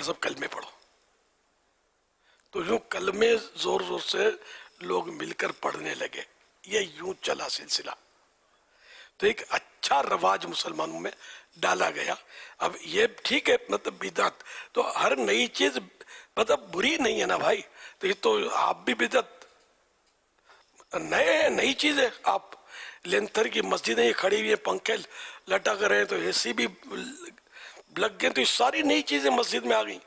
سب کلمے پڑھو. تو یوں کلمے زور زور سے لوگ مل کر پڑھنے لگے. یہ یوں چلا سلسلہ. تو ایک اچھا رواج مسلمانوں میں ڈالا گیا. اب یہ ٹھیک ہے مطلب بدعت تو ہر نئی چیز مطلب بری نہیں ہے نا بھائی. تو یہ تو آپ بھی بدعت نئی چیز ہے. آپ لینتر کی مسجدیں کھڑی ہوئی ہیں, پنکھے لٹک رہے ہیں, تو اے سی بھی لگ گئے, تو یہ ساری نئی چیزیں مسجد میں آ گئیں.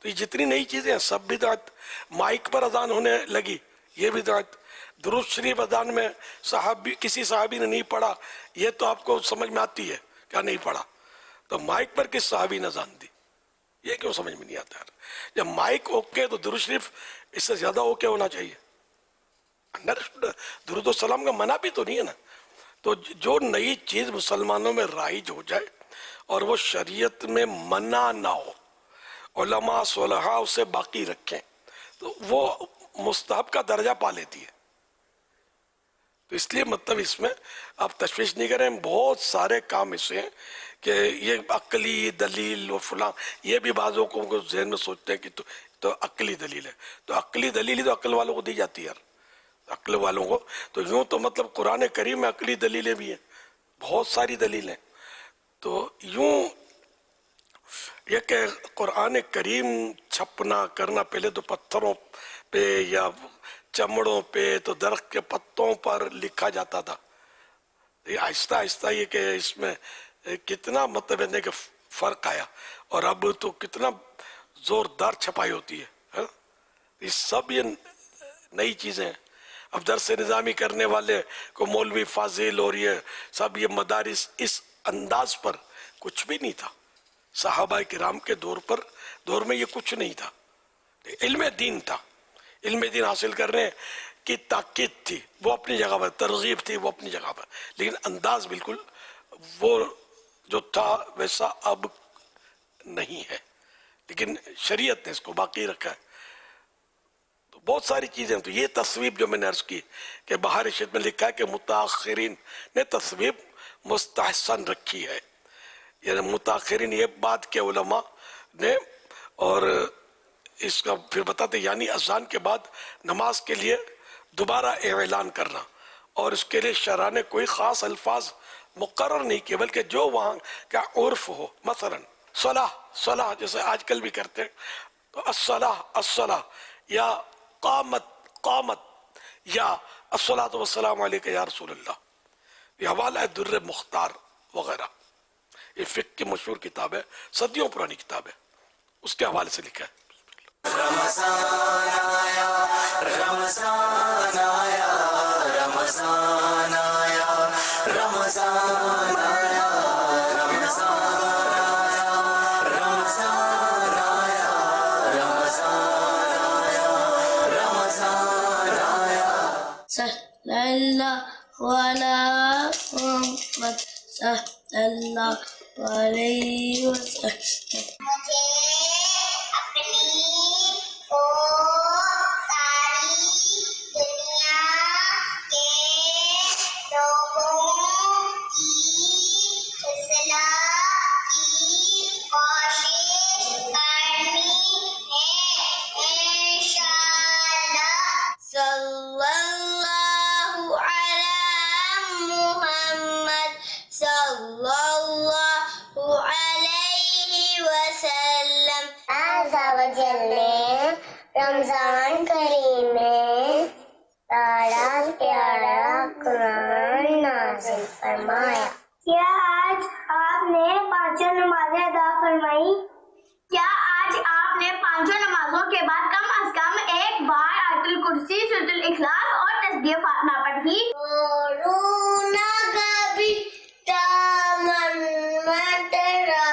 تو یہ جتنی نئی چیزیں ہیں سب بدعت. مائک پر اذان ہونے لگی, یہ بدعت. درود شریف اذان میں کسی صحابی نے نہیں پڑھا, یہ تو آپ کو سمجھ میں آتی ہے کیا نہیں پڑھا. تو مائک پر کس صحابی نے اذان دی, یہ کیوں سمجھ میں نہیں آتا ہے. جب مائک اوکے تو درود شریف اس سے زیادہ اوکے ہونا چاہیے. درود و سلام کا منع بھی تو نہیں ہے نا. تو جو نئی چیز مسلمانوں میں رائج ہو جائے اور وہ شریعت میں منع نہ ہو, علماء صلحاء اسے باقی رکھیں, تو وہ مستحب کا درجہ پا لیتی ہے. تو اس لیے مطلب اس میں آپ تشویش نہیں کریں. بہت سارے کام ایسے ہیں کہ یہ عقلی دلیل و فلاں, یہ بھی بعضوں کو ذہن میں سوچتے ہیں کہ تو عقلی دلیل ہے. تو عقلی دلیل ہی تو عقل والوں کو دی جاتی ہے یار, عقل والوں کو. تو یوں تو مطلب قرآن کریم میں عقلی دلیلیں بھی ہیں, بہت ساری دلیلیں. تو یوں یہ کہ قرآن کریم چھپنا کرنا, پہلے تو پتھروں پہ یا چمڑوں پہ تو درخت کے پتوں پر لکھا جاتا تھا. یہ آہستہ آہستہ یہ کہ اس میں کتنا مطلب ہے کہ فرق آیا, اور اب تو کتنا زوردار چھپائی ہوتی ہے. یہ سب یہ نئی چیزیں ہیں. اب درس نظامی کرنے والے کو مولوی فاضل اور یہ سب یہ مدارس, اس انداز پر کچھ بھی نہیں تھا. صحابہ کرام کے دور میں یہ کچھ نہیں تھا. علم دین تھا, علم دین حاصل کرنے کی تاکید تھی, وہ اپنی جگہ پر, ترغیب تھی وہ اپنی جگہ پر, لیکن انداز بالکل وہ جو تھا ویسا اب نہیں ہے. لیکن شریعت نے اس کو باقی رکھا ہے. تو بہت ساری چیزیں. تو یہ تصویب جو میں نے عرض کی کہ بہار شریعت میں لکھا ہے کہ متاخرین نے تصویب مستحسن رکھی ہے. یعنی متاخرین یہ بات کے علماء نے, اور اس کا پھر بتاتے یعنی اذان کے بعد نماز کے لیے دوبارہ اعلان کرنا, اور اس کے لیے شرع نے کوئی خاص الفاظ مقرر نہیں کیے, بلکہ جو وہاں کا عرف ہو. مثلا صلاح جیسے آج کل بھی کرتے ہیں, تو الصلاح یا قامت یا الصلاۃ والسلام علیک یا رسول اللہ. یہ حوالہ ہے در مختار وغیرہ, یہ فقہ کی مشہور کتاب ہے, صدیوں پرانی کتاب ہے, اس کے حوالے سے لکھا ہے. رمضان آیا, رمضان آیا, رمضان آیا, رمضان آیا, رمضان آیا, رمضان آیا, رمضان آیا, رمضان آیا. صلی اللہ علیہ محمد صلی اللہ علیہ وسلم. رمضان کریم میں پیارا پیارا قرآن نازل فرمایا. کیا آج آپ نے پانچوں نمازیں ادا فرمائی؟ کیا آج آپ نے پانچوں نمازوں کے بعد کم از کم ایک بار آیت الکرسی, سورۃ الاخلاص اور تسبیح فاطمہ پڑھی؟ کورونا کبھی دامن مٹرا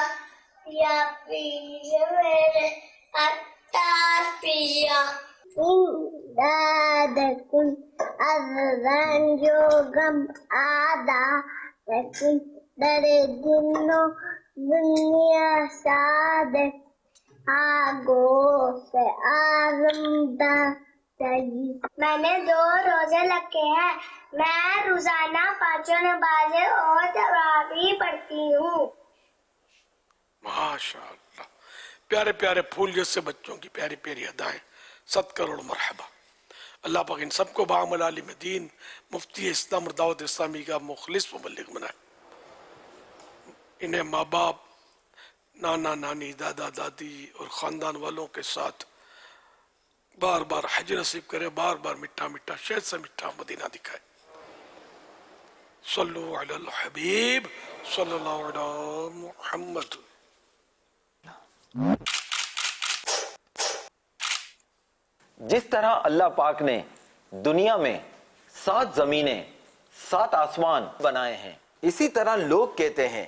یا پیر میرے اتار پیا. دادکن ازران جو غم آدھا لیکن در دنو دنیا سادت آگو سے آزمدہ چاہیے. میں نے 2 روزے رکھے ہیں. میں روزانہ 5 نمازیں اور تراویح پڑھتی ہوں. ماشاء اللہ, پیارے پیارے پھول جیسے بچوں کی پیاری پیاری ادائیں، 7 کروڑ مرحبا۔ اللہ پاک ان سب کو بعمل عالم دین، مفتی اسلام اور دعوت اسلامی کا مخلص مبلغ بنائے، انہیں ماں باپ، نانا نانی، دادا دادی اور خاندان والوں کے ساتھ بار بار حج نصیب کرے، بار بار میٹھا میٹھا شہد سے میٹھا مدینہ دکھائے۔ صلو علی الحبیب صلی اللہ علیہ محمد۔ جس طرح اللہ پاک نے دنیا میں 7 زمینیں 7 آسمان بنائے ہیں، اسی طرح لوگ کہتے ہیں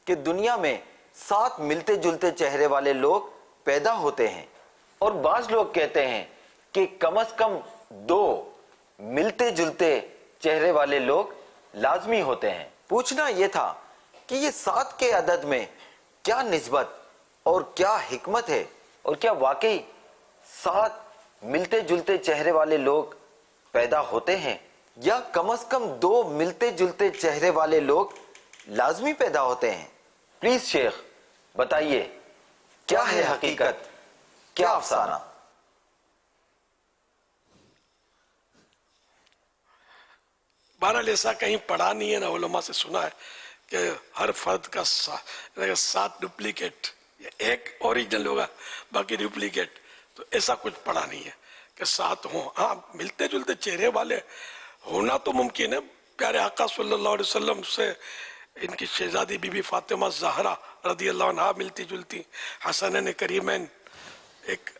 کہ دنیا میں 7 ملتے جلتے چہرے والے لوگ پیدا ہوتے ہیں، اور بعض لوگ کہتے ہیں کہ کم از کم 2 ملتے جلتے چہرے والے لوگ لازمی ہوتے ہیں۔ پوچھنا یہ تھا کہ یہ 7 کے عدد میں کیا نسبت اور کیا حکمت ہے، اور کیا واقعی 7 ملتے جلتے چہرے والے لوگ پیدا ہوتے ہیں، یا کم از کم 2 ملتے جلتے چہرے والے لوگ لازمی پیدا ہوتے ہیں؟ پلیز شیخ بتائیے، کیا ہے حقیقت، کیا افسانہ؟ بہرحال ایسا کہیں پڑھا نہیں ہے، نہ علماء سے سنا ہے کہ ہر فرد کا 7 ڈپلیکیٹ، ایک اوریجنل ہوگا باقی ڈپلیکیٹ، تو ایسا کچھ پڑھا نہیں ہے کہ 7 ہوں۔ ہاں ملتے جلتے چہرے والے ہونا تو ممکن ہے، پیارے آقا صلی اللہ علیہ وسلم سے ان کی شہزادی بی بی فاطمہ زہرا رضی اللہ عنہا ملتی جلتی، حسنین کریمین ایک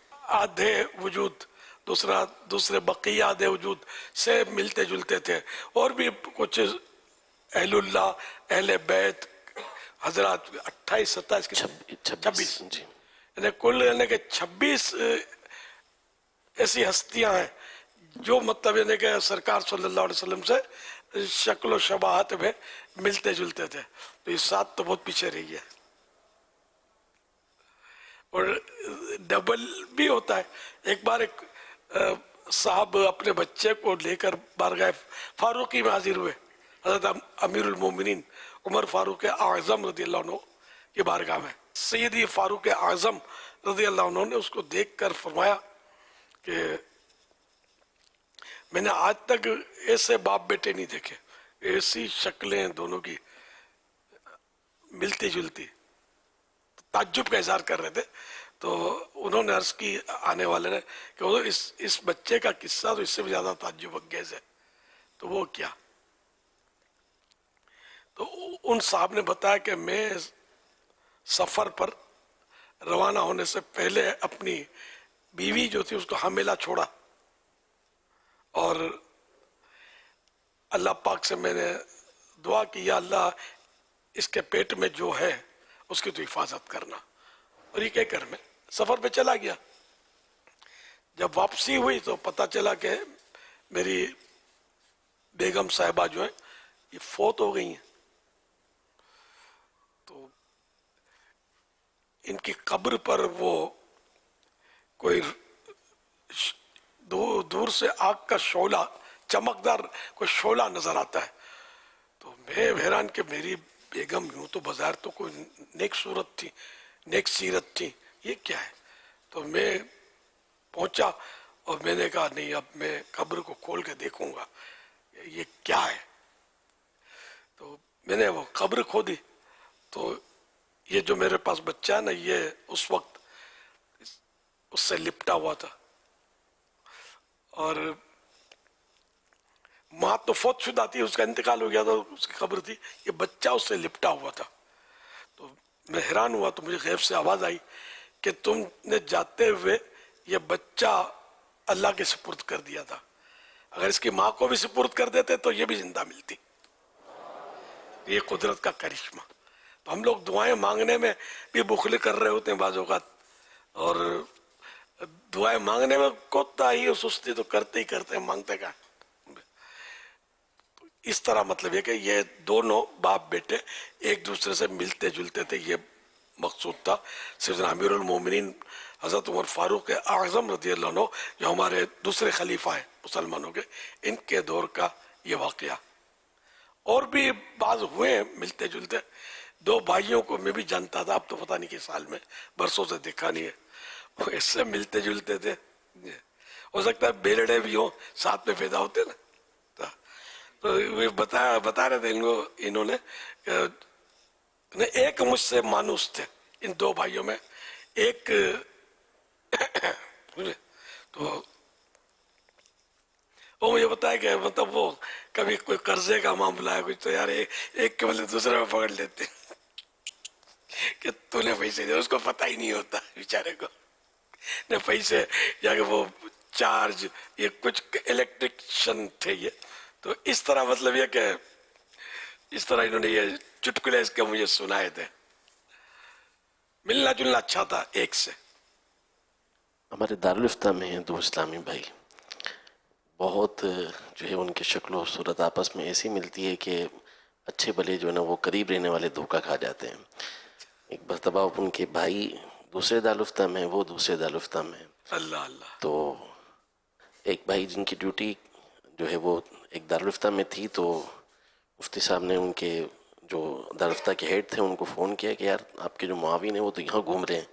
آدھے وجود، دوسرے بقیہ آدھے وجود سے ملتے جلتے تھے، اور بھی کچھ اہل اللہ، اہل بیت حضرات 28 27 26 یعنی کل یعنی کہ 26 ایسی ہستیاں ہیں جو مطلب یعنی کہ سرکار صلی اللہ علیہ وسلم سے شکل و شباہت میں ملتے جلتے تھے، تو یہ 7 تو بہت پیچھے رہی ہے۔ اور ڈبل بھی ہوتا ہے۔ ایک بار ایک صاحب اپنے بچے کو لے کر بارگاہ فاروقی میں حاضر ہوئے، حضرت امیر المومنین عمر فاروق اعظم رضی اللہ عنہ کی بارگاہ میں۔ سیدی فاروق اعظم رضی اللہ عنہ نے اس کو دیکھ کر فرمایا کہ میں نے آج تک ایسے باپ بیٹے نہیں دیکھے، ایسی شکلیں دونوں کی ملتی جلتی۔ تعجب کا اظہار کر رہے تھے، تو انہوں نے عرض کی آنے والے نے کہ وہ اس بچے کا قصہ تو اس سے بھی زیادہ تعجب انگیز ہے، تو وہ کیا؟ تو ان صاحب نے بتایا کہ میں سفر پر روانہ ہونے سے پہلے اپنی بیوی جو تھی اس کو حاملہ چھوڑا، اور اللہ پاک سے میں نے دعا کی یا اللہ اس کے پیٹ میں جو ہے اس کی تو حفاظت کرنا، اور یہ کہہ کر میں سفر پہ چلا گیا۔ جب واپسی ہوئی تو پتہ چلا کہ میری بیگم صاحبہ جو ہیں یہ فوت ہو گئی ہیں، تو ان کی قبر پر وہ کوئی دور سے آگ کا شعلہ، چمکدار کوئی شعلہ نظر آتا ہے، تو میں حیران کہ میری بیگم یوں تو بظاہر تو کوئی نیک صورت تھی، نیک سیرت تھی، یہ کیا ہے؟ تو میں پہنچا اور میں نے کہا نہیں اب میں قبر کو کھول کے دیکھوں گا یہ کیا ہے۔ تو میں نے وہ قبر کھودی، تو یہ جو میرے پاس بچہ ہے نا یہ اس وقت اس سے لپٹا ہوا تھا، اور ماں تو فوت شدہ تھی، اس کا انتقال ہو گیا تھا، اس کی قبر تھی، یہ بچہ اس سے لپٹا ہوا تھا۔ تو میں حیران ہوا، تو مجھے غیب سے آواز آئی کہ تم نے جاتے ہوئے یہ بچہ اللہ کے سپرد کر دیا تھا، اگر اس کی ماں کو بھی سپرد کر دیتے تو یہ بھی زندہ ملتی۔ یہ قدرت کا کرشمہ۔ تو ہم لوگ دعائیں مانگنے میں بھی بخل کر رہے ہوتے ہیں بعض اوقات، اور دعائیں مانگنے میں کوتاہی اور سستی تو کرتے ہی کرتے ہیں، مانگتے کا۔ اس طرح مطلب یہ کہ یہ دونوں باپ بیٹے ایک دوسرے سے ملتے جلتے تھے، یہ مقصود تھا۔ سیدنا امیر المومنین حضرت عمر فاروق اعظم رضی اللہ عنہ جو ہمارے دوسرے خلیفہ ہیں مسلمانوں کے، ان کے دور کا یہ واقعہ۔ اور بھی بعض ہوئے ہیں ملتے جلتے، دو بھائیوں کو میں بھی جانتا تھا، اب تو پتہ نہیں کس سال میں، برسوں سے دیکھا نہیں ہے، وہ اس سے ملتے جلتے تھے، ہو سکتا ہے بیلڑے بھی ہوں ساتھ میں پیدا ہوتے نا. تو وہ بتا رہے تھے انہوں نے کہ ایک مجھ سے مانوس تھے ان دو بھائیوں میں، ایک تو وہ مجھے بتایا کہ مطلب وہ کبھی کوئی قرضے کا معاملہ ہے کچھ تو یار ایک کے بدلے دوسرے میں پکڑ لیتے کہ تو نے پیسے دے، اس کو پتہ ہی نہیں ہوتا بیچارے کو نے پیسے، یا کہ وہ چارج، یہ کچھ الیکٹریشن تھے یہ. تو اس طرح مطلب یہ کہ اس طرح انہوں نے یہ چٹکلے اس کے مجھے سنائے تھے. ملنا جلنا اچھا تھا ایک سے. ہمارے دارالفتہ میں ہیں دو اسلامی بھائی، بہت جو ہے ان کی شکل و صورت آپس میں ایسی ملتی ہے کہ اچھے بھلے جو ہے نا وہ قریب رہنے والے دھوکہ کھا جاتے ہیں. ایک مرتبہ ان کے بھائی دوسرے دارالفتہ میں ہیں، وہ دوسرے دارالفتہ میں ہیں. اللہ اللہ. تو ایک بھائی جن کی ڈیوٹی جو ہے وہ ایک دارالفتہ میں تھی، تو مفتی صاحب نے ان کے جو دارالفتہ کے ہیڈ تھے ان کو فون کیا کہ یار آپ کے جو معاون ہیں وہ تو یہاں گھوم رہے ہیں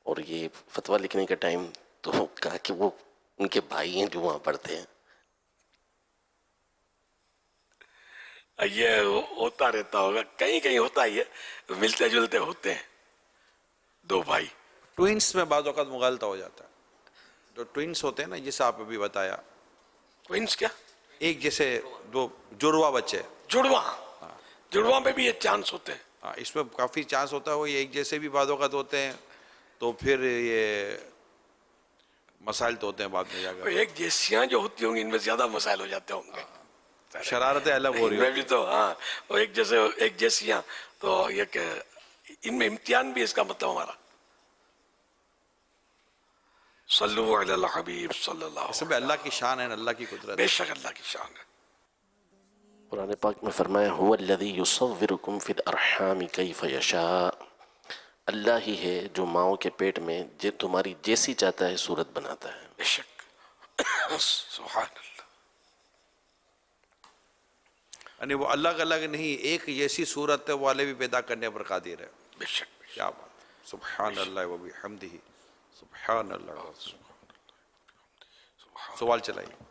اور یہ فتویٰ لکھنے کا ٹائم، تو کہا کہ وہ ان کے بھائی ہیں جو وہاں پڑھتے ہیں. یہ ہوتا رہتا ہوگا، کہیں کہیں ہوتا ہی ہے، ملتے جلتے ہوتے ہیں دو بھائی. ٹوئنس میں بعض اوقات مغالطہ ہو جاتا ہے. جو ٹوئنس ہوتے ہیں نا، جیسے آپ ابھی بتایا، ٹوئنس کیا؟ ایک جیسے دو جڑواں بچے، جڑواں میں بھی یہ چانس ہوتے ہیں. ہاں اس میں کافی چانس ہوتا ہے، وہ ایک جیسے بھی بعض اوقات ہوتے ہیں، تو پھر یہ مسائل تو ہوتے ہیں بعد میں جا کر. ایک جیسیاں جو ہوتی ہوں گی ان میں زیادہ مسائل ہو جاتے ہوں گے. شرارتیں الگ ہو رہی میں ہیں. بھی تو ہاں، وہ ایک جیسیاں، تو یہ کہ ان میں امتحان بھی اس کا مطلب ہمارا. صلو علی الحبیب صلی اللہ اس میں اللہ کی شان ہے، اللہ کی قدرت. بے شک اللہ کی شان ہے. قرآن پاک میں فرمایا هو الذی یصورکم فی الارحام کیف یشاء، اللہ ہی ہے جو ماؤں کے پیٹ میں تمہاری جیسی چاہتا ہے صورت بناتا ہے. بے شک. سبحان اللہ. یعنی وہ الگ الگ نہیں، ایک جیسی صورت والے بھی پیدا کرنے پر قادر ہے. بے شک. کیا بات، سبحان اللہ و بحمدہ، سبحان اللہ. سوال چلائیے.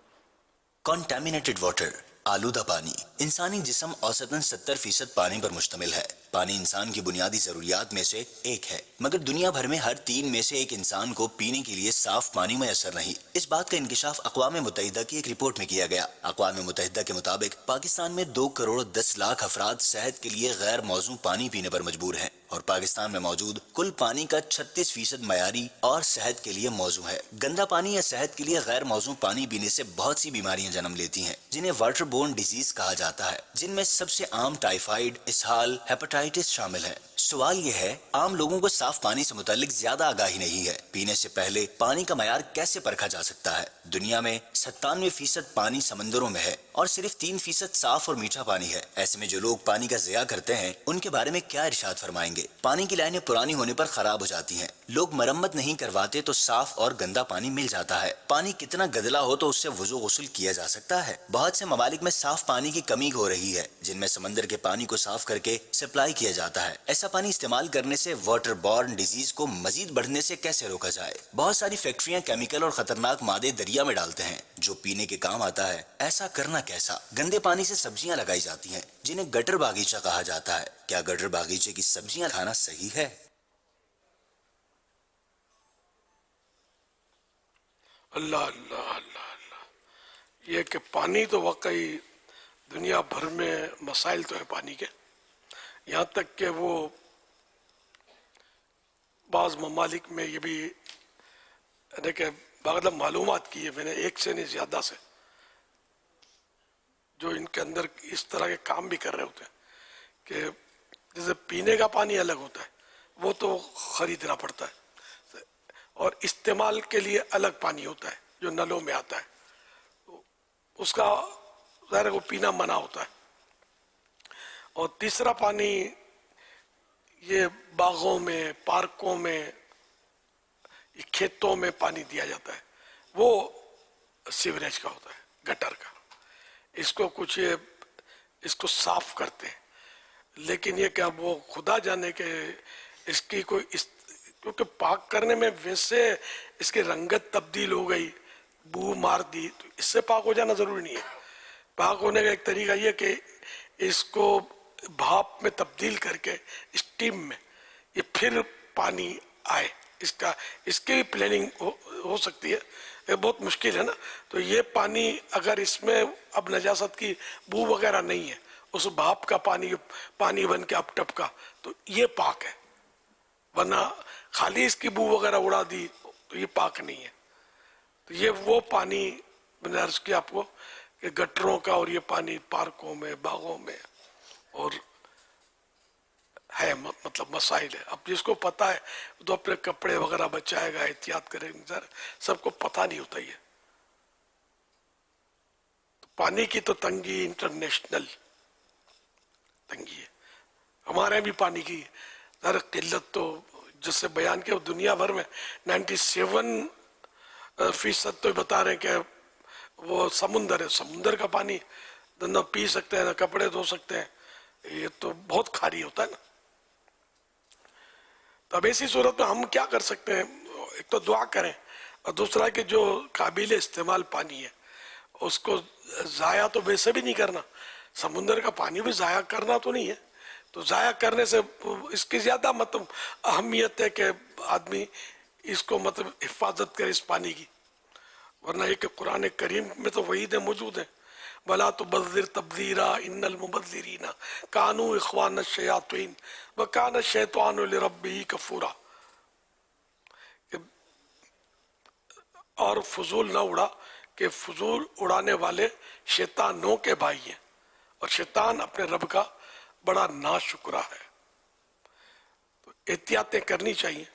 کنٹامینیٹڈ واٹر، آلودہ پانی. انسانی جسم اوسطاً 70% پانی پر مشتمل ہے. پانی انسان کی بنیادی ضروریات میں سے ایک ہے، مگر دنیا بھر میں ہر 3 میں سے ایک انسان کو پینے کے لیے صاف پانی میسر نہیں. اس بات کا انکشاف اقوام متحدہ کی ایک رپورٹ میں کیا گیا. اقوام متحدہ کے مطابق پاکستان میں 2 کروڑ 10 لاکھ افراد صحت کے لیے غیر موزوں پانی پینے پر مجبور ہیں، اور پاکستان میں موجود کل پانی کا 36% معیاری اور صحت کے لیے موزوں ہے. گندا پانی یا صحت کے لیے غیر موزوں پانی پینے سے بہت سی بیماریاں جنم لیتی ہیں جنہیں واٹر بورن ڈیزیز کہا جاتا ہے، جن میں سب سے عام ٹائیفائیڈ، اسہال، ہیپاٹائٹس شامل ہیں. سوال یہ ہے، عام لوگوں کو صاف پانی سے متعلق زیادہ آگاہی نہیں ہے. پینے سے پہلے پانی کا معیار کیسے پرکھا جا سکتا ہے؟ دنیا میں 97% پانی سمندروں میں ہے اور صرف 3% صاف اور میٹھا پانی ہے. ایسے میں جو لوگ پانی کا ضیاع کرتے ہیں ان کے بارے میں کیا ارشاد فرمائیں گے؟ پانی کی لائنیں پرانی ہونے پر خراب ہو جاتی ہیں، لوگ مرمت نہیں کرواتے تو صاف اور گندا پانی مل جاتا ہے. پانی کتنا گدلا ہو تو اس سے وضو غسل کیا جا سکتا ہے. بہت سے ممالک میں صاف پانی کی کمی ہو رہی ہے، جن میں سمندر کے پانی کو صاف کر کے سپلائی کیا جاتا ہے. ایسا پانی استعمال کرنے سے واٹر بورن ڈیزیز کو مزید بڑھنے سے کیسے روکا جائے؟ بہت ساری فیکٹریاں کیمیکل اور خطرناک مادے دریا میں ڈالتے ہیں جو پینے کے کام آتا ہے. ایسا کرنا کیسا؟ گندے پانی سے سبزیاں لگائی جاتی ہیں جنہیں گٹر باغیچہ کہا جاتا ہے. کیا گٹر باغیچے کی سبزیاں کھانا صحیح ہے؟ اللہ اللہ اللہ اللہ. یہ کہ پانی تو واقعی دنیا بھر میں مسائل تو ہے پانی کے، یہاں تک کہ وہ بعض ممالک میں یہ بھی یعنی کہ باقاعدہ معلومات کی ہے میں نے، ایک سے نہیں زیادہ سے، جو ان کے اندر اس طرح کے کام بھی کر رہے ہوتے ہیں کہ جیسے پینے کا پانی الگ ہوتا ہے، وہ تو خریدنا پڑتا ہے، اور استعمال کے لیے الگ پانی ہوتا ہے جو نلوں میں آتا ہے، اس کا ظاہر ہے وہ پینا منع ہوتا ہے. اور تیسرا پانی یہ باغوں میں، پارکوں میں، کھیتوں میں پانی دیا جاتا ہے، وہ سیوریج کا ہوتا ہے، گٹر کا. اس کو کچھ اس کو صاف کرتے ہیں. لیکن یہ کہ اب وہ خدا جانے کہ اس کی کیونکہ پاک کرنے میں ویسے اس کی رنگت تبدیل ہو گئی، بو مار دی، تو اس سے پاک ہو جانا ضروری نہیں ہے. پاک ہونے کا ایک طریقہ یہ کہ اس کو بھاپ میں تبدیل کر کے اسٹیم میں یہ پھر پانی آئے، اس کی بھی پلاننگ ہو سکتی ہے. یہ بہت مشکل ہے نا. تو یہ پانی اگر اس میں اب نجاست کی بو وغیرہ نہیں ہے، اس بھاپ کا پانی بن کے اب ٹپکا، تو یہ پاک ہے. ورنہ خالی اس کی بو وغیرہ اڑا دی تو یہ پاک نہیں ہے. تو یہ وہ پانی میں نے عرض کیا آپ کو کہ گٹروں کا، اور یہ پانی پارکوں میں، باغوں میں، اور ہے مطلب مسائل ہے. اب جس کو پتہ ہے تو اپنے کپڑے وغیرہ بچائے گا، احتیاط کرے گا. سب کو پتہ نہیں ہوتا یہ. پانی کی تو تنگی انٹرنیشنل تنگی ہے. ہمارے بھی پانی کی ذرا قلت تو جس سے بیان کیا دنیا بھر میں 97% تو بتا رہے ہیں کہ وہ سمندر ہے. سمندر کا پانی نہ پی سکتے ہیں، نہ کپڑے دھو سکتے ہیں. یہ تو بہت کھاری ہوتا ہے نا. تو اب ایسی صورت میں ہم کیا کر سکتے ہیں؟ ایک تو دعا کریں، اور دوسرا کہ جو قابل استعمال پانی ہے اس کو ضائع تو ویسے بھی نہیں کرنا. سمندر کا پانی بھی ضائع کرنا تو نہیں ہے. تو ضائع کرنے سے اس کی زیادہ مطلب اہمیت ہے کہ آدمی اس کو مطلب حفاظت کرے اس پانی کی. ورنہ یہ کہ قرآن کریم میں تو وعیدیں موجود ہیں، وَلَا تُبَذِّرْ تَبْذِيرًا إِنَّ الْمُبَذِّرِينَ كَانُوا إِخْوَانَ الشَّيَاطِينِ وَكَانَ الشَّيْطَانُ لِرَبِّهِ كَفُورًا. اور فضول نہ اڑا کہ فضول اڑانے والے شیطانوں کے بھائی ہیں، اور شیطان اپنے رب کا بڑا ناشکرا ہے. تو احتیاطیں کرنی چاہیے.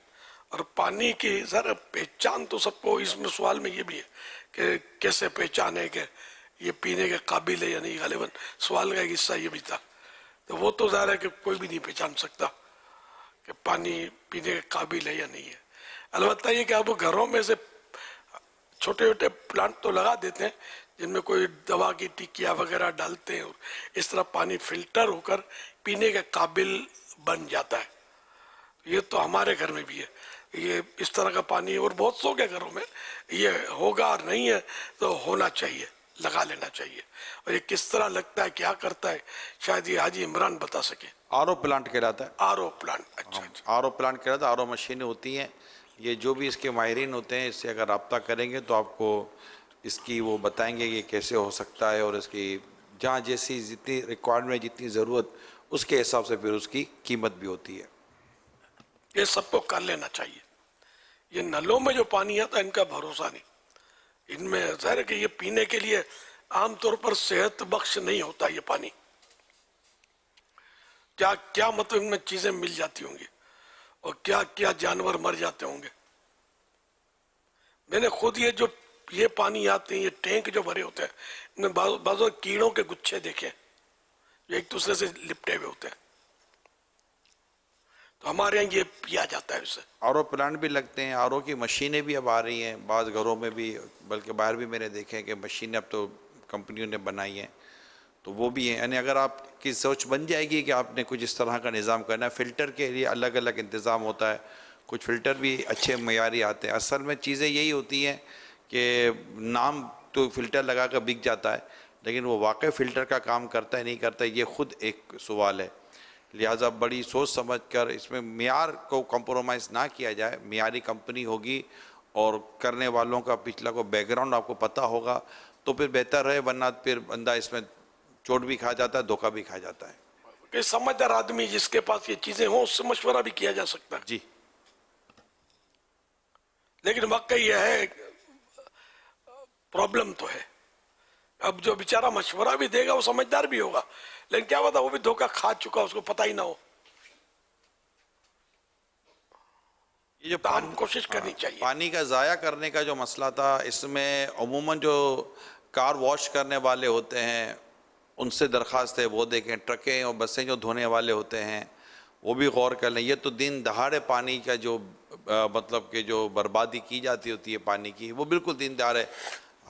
اور پانی کی ذرا پہچان تو سب کو، اس میں سوال میں یہ بھی ہے کہ کیسے پہچانے کہ یہ پینے کے قابل ہے یا نہیں. غالباً سوال کا ایک حصہ یہ بھی تھا. تو وہ تو ظاہر ہے کہ کوئی بھی نہیں پہچان سکتا کہ پانی پینے کے قابل ہے یا نہیں ہے. البتہ یہ کہ اب گھروں میں سے چھوٹے چھوٹے پلانٹ تو لگا دیتے ہیں جن میں کوئی دوا کی ٹکیاں وغیرہ ڈالتے ہیں، اور اس طرح پانی فلٹر ہو کر پینے کے قابل بن جاتا ہے. یہ تو ہمارے گھر میں بھی ہے. یہ اس طرح کا پانی، اور بہت سو کے گھروں میں یہ ہوگا، اور نہیں ہے تو ہونا چاہیے، لگا لینا چاہیے. اور یہ کس طرح لگتا ہے، کیا کرتا ہے، شاید یہ حاجی عمران بتا سکے. آر او پلانٹ کہلاتا ہے. R O plant. اچھا اچھا. آر او پلانٹ کہلاتا ہے. آر او مشینیں ہوتی ہیں. یہ جو بھی اس کے ماہرین ہوتے ہیں، اس سے اگر رابطہ کریں گے تو آپ کو اس کی وہ بتائیں گے کہ کیسے ہو سکتا ہے، اور اس کی جہاں جیسی جتنی ریکوائرمنٹ، جتنی ضرورت، اس کے حساب سے پھر اس کی قیمت بھی ہوتی ہے. یہ سب کو کر لینا چاہیے. یہ نلوں میں جو پانی آتا ہے ان کا بھروسہ نہیں. ان میں ظاہر ہے کہ یہ پینے کے لیے عام طور پر صحت بخش نہیں ہوتا یہ پانی. کیا کیا مطلب ان میں چیزیں مل جاتی ہوں گی، اور کیا کیا جانور مر جاتے ہوں گے. میں نے خود یہ پانی آتے ہیں، یہ ٹینک جو بھرے ہوتے ہیں، ان میں بعض کیڑوں کے گچھے دیکھے جو ایک دوسرے سے لپٹے ہوئے ہوتے ہیں. تو ہمارے یہاں یہ پیا جاتا ہے. اسے آر او پلانٹ بھی لگتے ہیں. آر او کی مشینیں بھی اب آ رہی ہیں بعض گھروں میں بھی، بلکہ باہر بھی میں نے دیکھے ہیں کہ مشینیں اب تو کمپنیوں نے بنائی ہیں. تو وہ بھی ہیں. یعنی اگر آپ کی سوچ بن جائے گی کہ آپ نے کچھ اس طرح کا نظام کرنا ہے. فلٹر کے لیے الگ الگ انتظام ہوتا ہے. کچھ فلٹر بھی اچھے معیاری آتے ہیں. اصل میں چیزیں یہی ہوتی ہیں کہ نام تو فلٹر لگا کر بک جاتا ہے، لیکن وہ واقع فلٹر کا کام کرتا ہے نہیں کرتا، یہ خود ایک سوال ہے. لہٰذا بڑی سوچ سمجھ کر اس میں معیار کو کمپرومائز نہ کیا جائے. معیاری کمپنی ہوگی اور کرنے والوں کا پچھلا کو بیک گراؤنڈ آپ کو پتہ ہوگا تو پھر بہتر ہے. ورنہ پھر بندہ اس میں چوٹ بھی کھا جاتا ہے، دھوکہ بھی کھا جاتا ہے. کہ سمجھدار آدمی جس کے پاس یہ چیزیں ہوں اس سے مشورہ بھی کیا جا سکتا ہے. جی. لیکن واقعی یہ ہے پرابلم تو ہے. اب جو بیچارہ مشورہ بھی دے گا وہ سمجھدار بھی ہوگا، لیکن کیا پتا وہ بھی دھوکہ کھا چکا، اس کو پتہ ہی نہ ہو. یہ جو تاہم کوشش کرنی چاہیے. پانی کا ضائع کرنے کا جو مسئلہ تھا، اس میں عموماً جو کار واش کرنے والے ہوتے ہیں ان سے درخواست ہے وہ دیکھیں. ٹرکیں اور بسیں جو دھونے والے ہوتے ہیں وہ بھی غور کر لیں. یہ تو دن دہاڑے پانی کا جو مطلب کہ جو بربادی کی جاتی ہوتی ہے پانی کی، وہ بالکل دن دہاڑے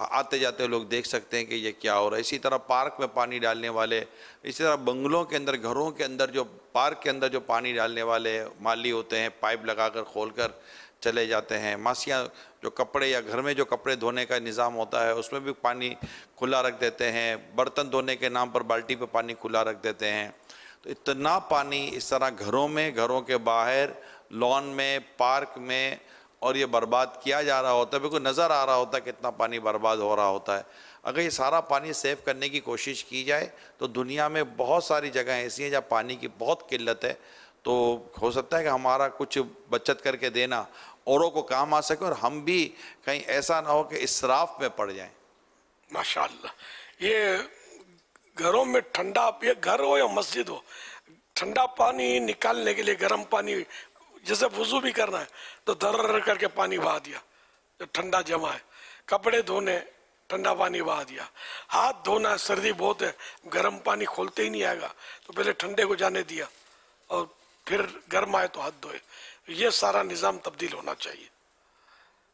آتے جاتے لوگ دیکھ سکتے ہیں کہ یہ کیا ہو رہا ہے. اسی طرح پارک میں پانی ڈالنے والے, اسی طرح بنگلوں کے اندر, گھروں کے اندر, جو پارک کے اندر جو پانی ڈالنے والے مالی ہوتے ہیں, پائپ لگا کر کھول کر چلے جاتے ہیں. ماسیاں جو کپڑے یا گھر میں جو کپڑے دھونے کا نظام ہوتا ہے اس میں بھی پانی کھلا رکھ دیتے ہیں. برتن دھونے کے نام پر بالٹی پہ پانی کھلا رکھ دیتے ہیں. تو اتنا پانی اس طرح گھروں میں, گھروں کے باہر, لان میں, پارک میں, اور یہ برباد کیا جا رہا ہوتا ہے. بالکل نظر آ رہا ہوتا ہے کتنا پانی برباد ہو رہا ہوتا ہے. اگر یہ سارا پانی سیو کرنے کی کوشش کی جائے تو دنیا میں بہت ساری جگہیں ایسی ہیں جہاں پانی کی بہت قلت ہے. تو ہو سکتا ہے کہ ہمارا کچھ بچت کر کے دینا اوروں کو کام آ سکے, اور ہم بھی کہیں ایسا نہ ہو کہ اسراف میں پڑ جائیں. ماشاءاللہ. یہ گھروں میں ٹھنڈا, یہ گھر ہو یا مسجد ہو, ٹھنڈا پانی نکالنے کے لیے گرم پانی, جیسے وضو بھی کرنا ہے تو در کر کے پانی بہا دیا, جو ٹھنڈا جمع ہے. کپڑے دھونے ٹھنڈا پانی بہا دیا. ہاتھ دھونا ہے, سردی بہت ہے, گرم پانی کھولتے ہی نہیں آئے گا تو پہلے ٹھنڈے کو جانے دیا اور پھر گرم آئے تو ہاتھ دھوئے. یہ سارا نظام تبدیل ہونا چاہیے.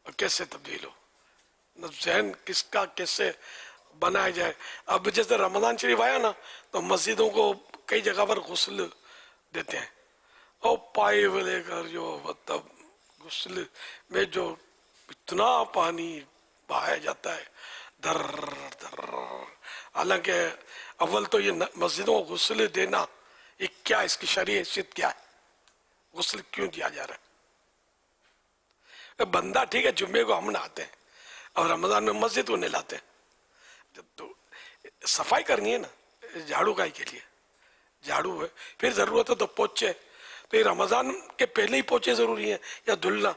اور کیسے تبدیل ہو, ذہن کس کا کیسے بنایا جائے. اب جیسے رمضان شریف آیا نا تو مسجدوں کو کئی جگہ پر غسل دیتے ہیں, اور پائپ لے کر جو مطلب غسل میں جو اتنا پانی بہایا جاتا ہے در در. حالانکہ اول تو یہ مسجدوں کو غسل دینا, یہ کیا, اس کی شرعی حیثیت کیا ہے, غسل کیوں دیا جا رہا ہے؟ بندہ ٹھیک ہے, جمعے کو ہم نہاتے ہیں اور رمضان میں مسجد کو نہلاتے ہیں. تو صفائی کرنی ہے نا, جھاڑو کائی کے لیے جھاڑو ہے, پھر ضرورت ہے تو پوچھے. تو یہ رمضان کے پہلے ہی پوچھے ضروری ہیں یا دھلنا,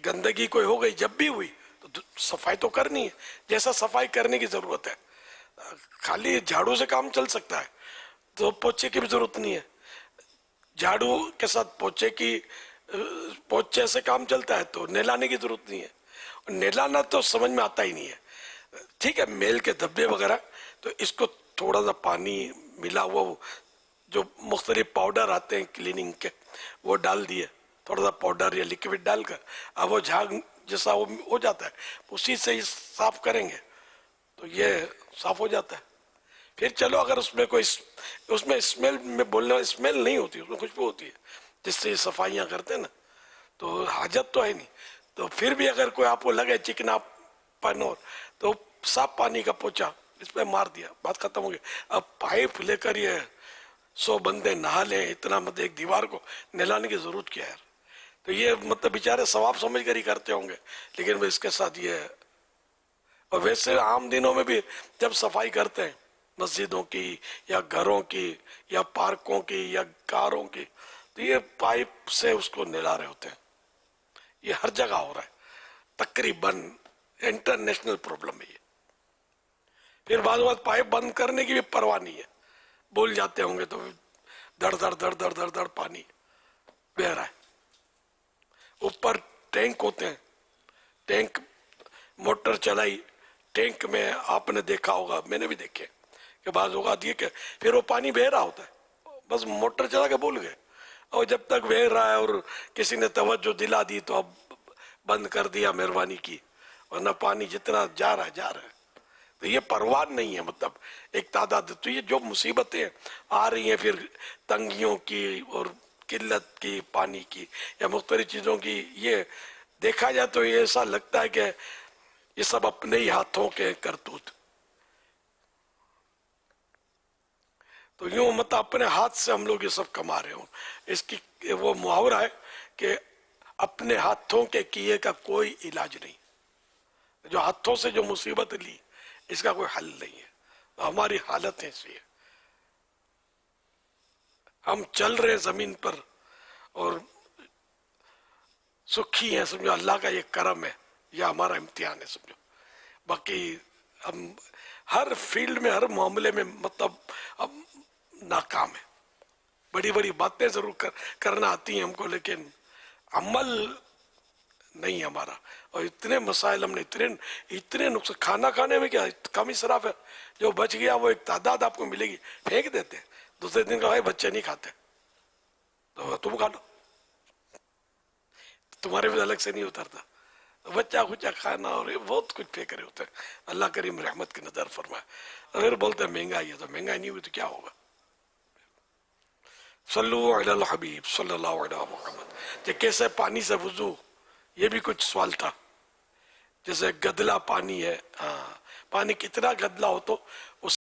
گندگی کوئی ہو گئی جب بھی ہوئی تو صفائی تو کرنی ہے. جیسا صفائی کرنے کی ضرورت ہے, خالی جھاڑو سے کام چل سکتا ہے تو پوچھے کی بھی ضرورت نہیں ہے. جھاڑو کے ساتھ پوچھے سے کام چلتا ہے تو نہلانے کی ضرورت نہیں ہے. نہلانا تو سمجھ میں آتا ہی نہیں ہے. ٹھیک ہے, میل کے دھبے وغیرہ تو اس کو تھوڑا سا پانی ملا ہوا, جو مختلف پاؤڈر آتے ہیں کلیننگ کے, وہ ڈال دیے, تھوڑا سا پاؤڈر یا لیکوڈ ڈال کر, اب وہ جھاگ جیسا وہ ہو جاتا ہے, اسی سے ہی صاف کریں گے تو یہ صاف ہو جاتا ہے. پھر چلو اگر اس میں کوئی, اس میں اسمیل میں بولنا, اسمیل نہیں ہوتی, اس میں خوشبو ہوتی ہے جس سے یہ صفائیاں کرتے ہیں نا, تو حاجت تو ہے نہیں. تو پھر بھی اگر کوئی آپ کو لگے چکنا پن اور, تو صاف پانی کا پوچھا اس پہ مار دیا, بات ختم ہو گئی. اب پائپ لے کر یہ 100 بندے نہا لیں, اتنا مطلب ایک دیوار کو نہلانے کی ضرورت کیا ہے. تو یہ مطلب بیچارے ثواب سمجھ کر ہی کرتے ہوں گے, لیکن وہ اس کے ساتھ یہ ہے. اور ویسے عام دنوں میں بھی جب صفائی کرتے ہیں مسجدوں کی یا گھروں کی یا پارکوں کی یا کاروں کی, تو یہ پائپ سے اس کو نہلا رہے ہوتے ہیں. یہ ہر جگہ ہو رہا ہے تقریباً, انٹرنیشنل پرابلم ہے یہ. پھر بعض وقت پائپ بند کرنے کی بھی پرواہ نہیں ہے, بول جاتے ہوں گے تو دڑ دڑ دڑ دڑ دڑ دڑ پانی بہ رہا ہے. اوپر ٹینک ہوتے ہیں, ٹینک موٹر چلائی, ٹینک میں آپ نے دیکھا ہوگا, میں نے بھی دیکھے کہ بعض اوقات یہ کہ پھر وہ پانی بہ رہا ہوتا ہے, بس موٹر چلا کے بھول گئے, اور جب تک بہ رہا ہے اور کسی نے توجہ دلا دی تو اب بند کر دیا, مہربانی کی, ورنہ پانی جتنا جا رہا ہے جا رہا ہے. تو یہ پرواہ نہیں ہے, مطلب ایک تعداد. تو یہ جو مصیبتیں آ رہی ہیں پھر تنگیوں کی اور قلت کی, پانی کی یا مختلف چیزوں کی, یہ دیکھا جائے تو یہ ایسا لگتا ہے کہ یہ سب اپنے ہی ہاتھوں کے کرتوت. تو یوں مطلب اپنے ہاتھ سے ہم لوگ یہ سب کما رہے ہوں. اس کی وہ محاورہ ہے کہ اپنے ہاتھوں کے کیے کا کوئی علاج نہیں. جو ہاتھوں سے جو مصیبت لی اس کا کوئی حل نہیں ہے. ہماری حالت ایسی ہے, ہم چل رہے زمین پر اور سکھی ہیں, سمجھو اللہ کا یہ کرم ہے, یہ ہمارا امتحان ہے سمجھو. باقی ہم ہر فیلڈ میں, ہر معاملے میں مطلب ہم ناکام ہیں. بڑی بڑی باتیں ضرور کرنا آتی ہیں ہم کو, لیکن عمل نہیں ہمارا. اور اتنے مسائل ہم نے, اتنے نقصان. کھانا کھانے میں کیا کم اسراف ہے, جو بچ گیا وہ ایک تعداد آپ کو ملے گی, پھینک دیتے ہیں. دوسرے دن کا بھائی بچے نہیں کھاتے تو تم کھا لو, تمہارے بھی الگ سے نہیں اترتا. بچہ کچا کھانا اور یہ بہت کچھ پھینک رہے ہوتے ہیں. اللہ کریم رحمت کی نظر فرمائے. اگر بولتے ہیں مہنگائی ہے تو مہنگائی نہیں ہوئی تو کیا ہوگا؟ صلو علی الحبیب صلی اللہ علیہ محمد. کہ کیسے پانی سے وضو، یہ بھی کچھ سوال تھا. جیسے گدلا پانی ہے، ہاں پانی کتنا گدلا ہو تو اس